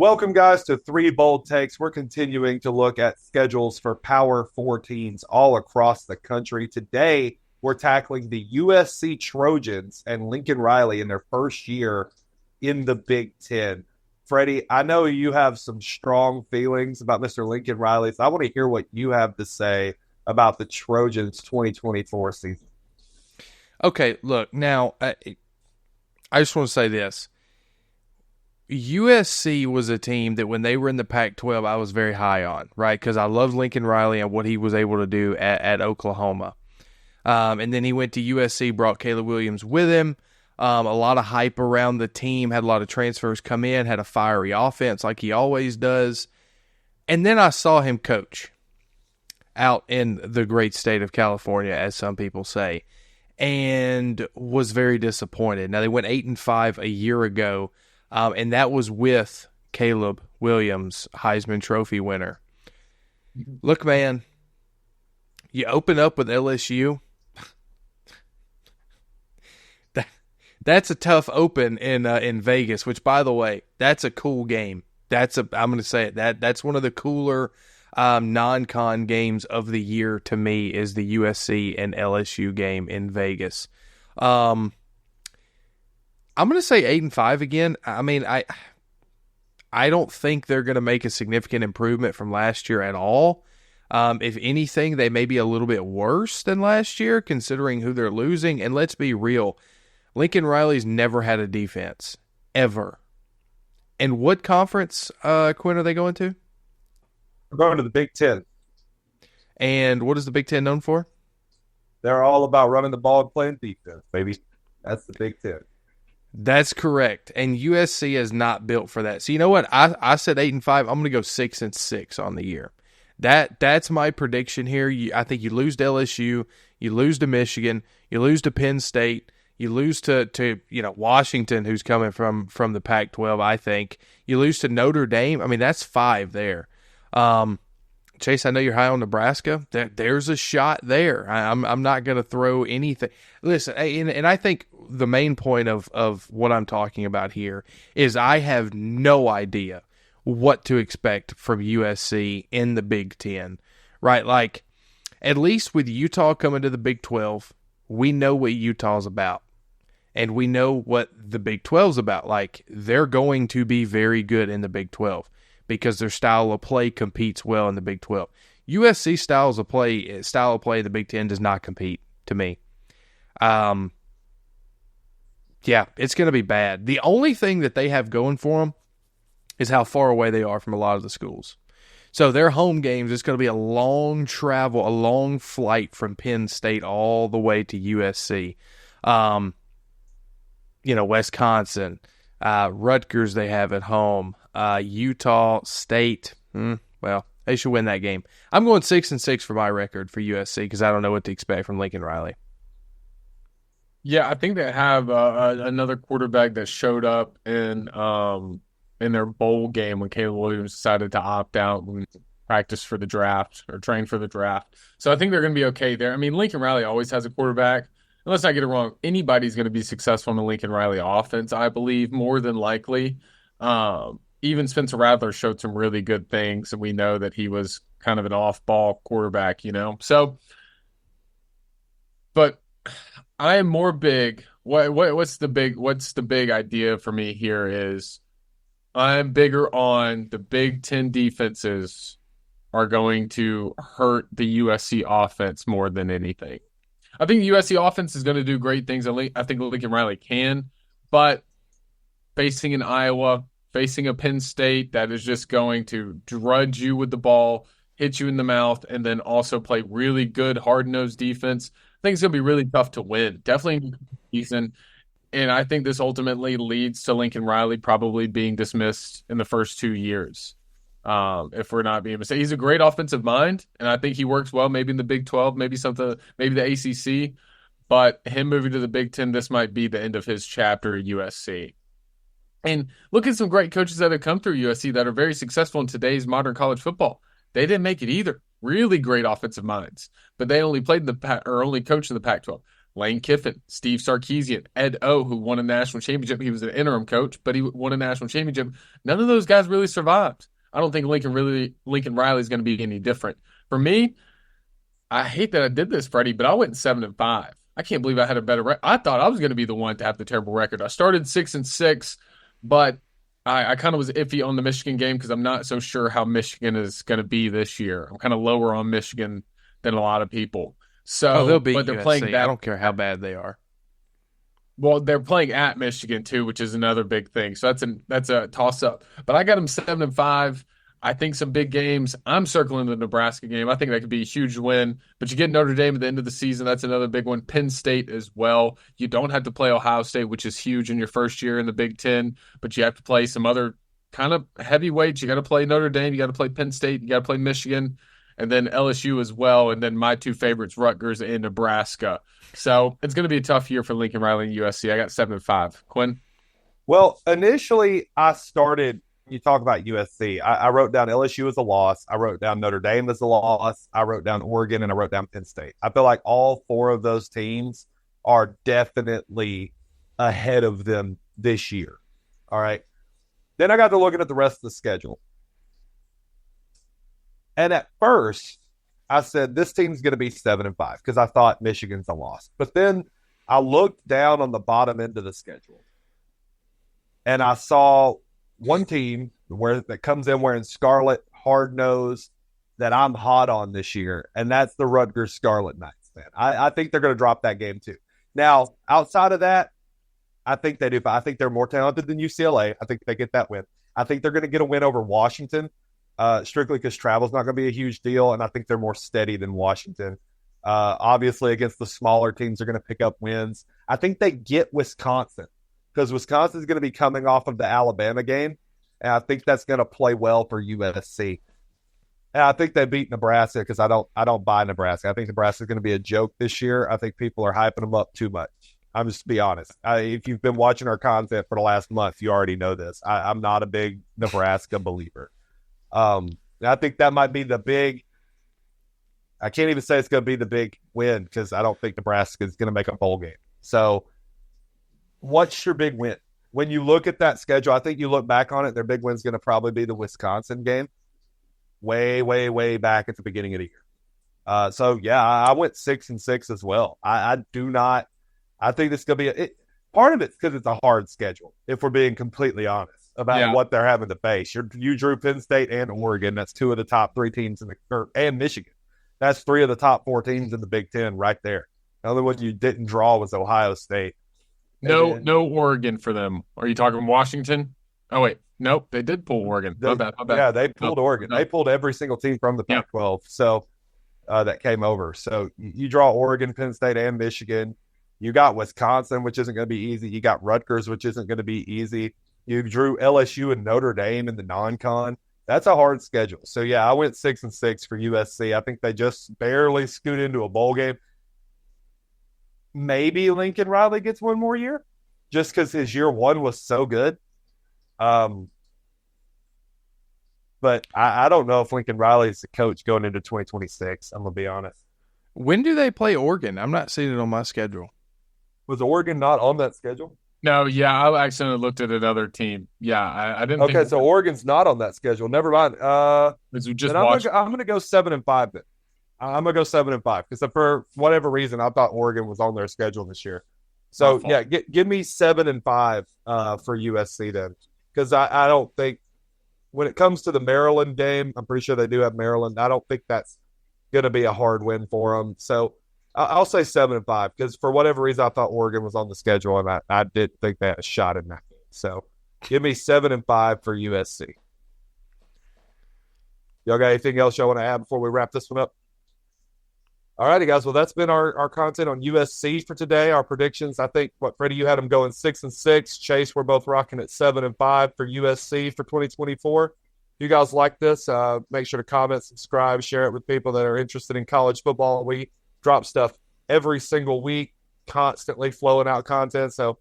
Welcome, guys, to Three Bold Takes. We're continuing to look at schedules for Power Four teams all across the country. Today, we're tackling the USC Trojans and Lincoln Riley in their first year in the Big Ten. Freddie, I know you have some strong feelings about Mr. Lincoln Riley, so I want to hear what you have to say about the Trojans 2024 season. Okay, look, now, I just want to say this. USC was a team that when they were in the Pac-12, I was very high on, right? Because I loved Lincoln Riley and what he was able to do at Oklahoma. And then he went to USC, brought Caleb Williams with him. A lot of hype around the team, had a lot of transfers come in, had a fiery offense like he always does. And then I saw him coach out in the great state of California, as some people say, and was very disappointed. Now, they went 8-5 a year ago, and that was with Caleb Williams, Heisman Trophy winner. Look, man, you open up with LSU. That's a tough open in Vegas, which, by the way, that's a cool game. I'm going to say it. That's one of the cooler non-con games of the year to me is the USC and LSU game in Vegas. I'm going to say 8-5 again. I mean, I don't think they're going to make a significant improvement from last year at all. If anything, they may be a little bit worse than last year, considering who they're losing. And let's be real, Lincoln Riley's never had a defense, ever. And what conference, Quinn, are they going to? We're going to the Big Ten. And what is the Big Ten known for? They're all about running the ball and playing defense, baby. That's the Big Ten. That's correct. And USC is not built for that. So you know what? I said 8-5. I'm going to go 6-6 on the year. That's my prediction here. I think you lose to LSU, you lose to Michigan, you lose to Penn State, you lose to Washington, who's coming from the Pac-12. I think you lose to Notre Dame. I mean, that's 5 there. Chase, I know you're high on Nebraska. There's a shot there. I'm not going to throw anything. Listen, and I think the main point of what I'm talking about here is I have no idea what to expect from USC in the Big Ten, right? Like, at least with Utah coming to the Big 12, we know what Utah's about. And we know what the Big 12's about. Like, they're going to be very good in the Big 12 because their style of play competes well in the Big 12. USC style of play in the Big 10 does not compete to me. Yeah, it's going to be bad. The only thing that they have going for them is how far away they are from a lot of the schools. So their home games, it's going to be a long travel, a long flight from Penn State all the way to USC. Wisconsin, Rutgers they have at home, Utah State. Well, they should win that game. I'm going 6-6 for my record for USC because I don't know what to expect from Lincoln Riley. Yeah, I think they have another quarterback that showed up in their bowl game when Caleb Williams decided to opt out and practice for the draft or train for the draft. So I think they're going to be okay there. I mean, Lincoln Riley always has a quarterback. And let's not get it wrong. Anybody's going to be successful in the Lincoln Riley offense, I believe, more than likely. Even Spencer Rattler showed some really good things, and we know that he was kind of an off-ball quarterback, So, but I am more big. What's the big idea for me here is I'm bigger on the Big Ten defenses are going to hurt the USC offense more than anything. I think the USC offense is going to do great things. I think Lincoln Riley can, but facing an Iowa, facing a Penn State that is just going to drudge you with the ball, hit you in the mouth, and then also play really good hard-nosed defense, I think it's going to be really tough to win. Definitely season. And I think this ultimately leads to Lincoln Riley probably being dismissed in the first 2 years. If we're not being mistaken. He's a great offensive mind, and I think he works well maybe in the Big 12, maybe the ACC. But him moving to the Big 10, this might be the end of his chapter at USC. And look at some great coaches that have come through USC that are very successful in today's modern college football. They didn't make it either. Really great offensive minds, but they only played only coached in the Pac-12. Lane Kiffin, Steve Sarkisian, Ed O, who won a national championship. He was an interim coach, but he won a national championship. None of those guys really survived. I don't think Lincoln Riley is going to be any different. For me, I hate that I did this, Freddie, but I went 7-5. I can't believe I had a better record. I thought I was going to be the one to have the terrible record. I started 6-6, but I kind of was iffy on the Michigan game because I'm not so sure how Michigan is going to be this year. I'm kind of lower on Michigan than a lot of people. So, they'll beat but they're USC. playing that. I don't care how bad they are. Well, they're playing at Michigan too, which is another big thing. So that's a toss up. But I got them 7-5. I think some big games. I'm circling the Nebraska game. I think that could be a huge win. But you get Notre Dame at the end of the season. That's another big one. Penn State as well. You don't have to play Ohio State, which is huge in your first year in the Big Ten. But you have to play some other kind of heavyweights. You got to play Notre Dame. You got to play Penn State. You got to play Michigan. And then LSU as well. And then my two favorites, Rutgers and Nebraska. So it's going to be a tough year for Lincoln Riley and USC. I got 7-5. Quinn? Well, initially I started – you talk about USC. I wrote down LSU as a loss. I wrote down Notre Dame as a loss. I wrote down Oregon, and I wrote down Penn State. I feel like all four of those teams are definitely ahead of them this year. All right. Then I got to looking at the rest of the schedule. And at first, I said this team's going to be 7-5 because I thought Michigan's a loss. But then I looked down on the bottom end of the schedule, and I saw one team that comes in wearing scarlet, hard-nosed, that I'm hot on this year, and that's the Rutgers Scarlet Knights, man. I think they're going to drop that game too. Now, outside of that, I think they do. I think they're more talented than UCLA. I think they get that win. I think they're going to get a win over Washington, strictly because travel's not going to be a huge deal, and I think they're more steady than Washington. Obviously, against the smaller teams, they're going to pick up wins. I think they get Wisconsin, because Wisconsin's going to be coming off of the Alabama game, and I think that's going to play well for USC. And I think they beat Nebraska because I don't buy Nebraska. I think Nebraska's going to be a joke this year. I think people are hyping them up too much. I'm just to be honest. If you've been watching our content for the last month, you already know this. I'm not a big Nebraska believer. I think that might be the big. I can't even say it's going to be the big win because I don't think Nebraska is going to make a bowl game. So, what's your big win? When you look at that schedule, I think you look back on it, their big win's going to probably be the Wisconsin game. Way, way, way back at the beginning of the year. So, yeah, I went 6-6 as well. I do not – I think this is going to be part of it's because it's a hard schedule, if we're being completely honest about what they're having to face. You drew Penn State and Oregon. That's two of the top three teams and Michigan. That's three of the top four teams in the Big Ten right there. The only one you didn't draw was Ohio State. No Oregon for them. Are you talking Washington? Oh, wait. Nope, they did pull Oregon. My bad. Yeah, they pulled Oregon. They pulled every single team from the Pac-12 so that came over. So you draw Oregon, Penn State, and Michigan. You got Wisconsin, which isn't going to be easy. You got Rutgers, which isn't going to be easy. You drew LSU and Notre Dame in the non-con. That's a hard schedule. So, yeah, I went 6-6 for USC. I think they just barely scoot into a bowl game. Maybe Lincoln Riley gets one more year just because his year one was so good. But I don't know if Lincoln Riley is the coach going into 2026. I'm going to be honest. When do they play Oregon? I'm not seeing it on my schedule. Was Oregon not on that schedule? No, yeah, I accidentally looked at another team. Yeah, I didn't Okay, so Oregon's not on that schedule. Never mind. I'm going to go 7-5 then. I'm going to go 7-5 because for whatever reason, I thought Oregon was on their schedule this year. So, yeah, give me 7-5 for USC then, because I don't think when it comes to the Maryland game, I'm pretty sure they do have Maryland. I don't think that's going to be a hard win for them. So, I'll say 7-5 because for whatever reason, I thought Oregon was on the schedule, and I did think they had a shot in that game. So, give me 7-5 for USC. Y'all got anything else y'all want to add before we wrap this one up? All righty, guys. Well, that's been our content on USC for today. Our predictions. I think Freddie, you had them going 6-6. Chase, we're both rocking at 7-5 for USC for 2024. If you guys like this, make sure to comment, subscribe, share it with people that are interested in college football. We drop stuff every single week, constantly flowing out content. So,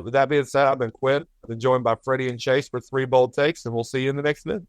with that being said, I've been Quinn. I've been joined by Freddie and Chase for 3 bold takes, and we'll see you in the next vid.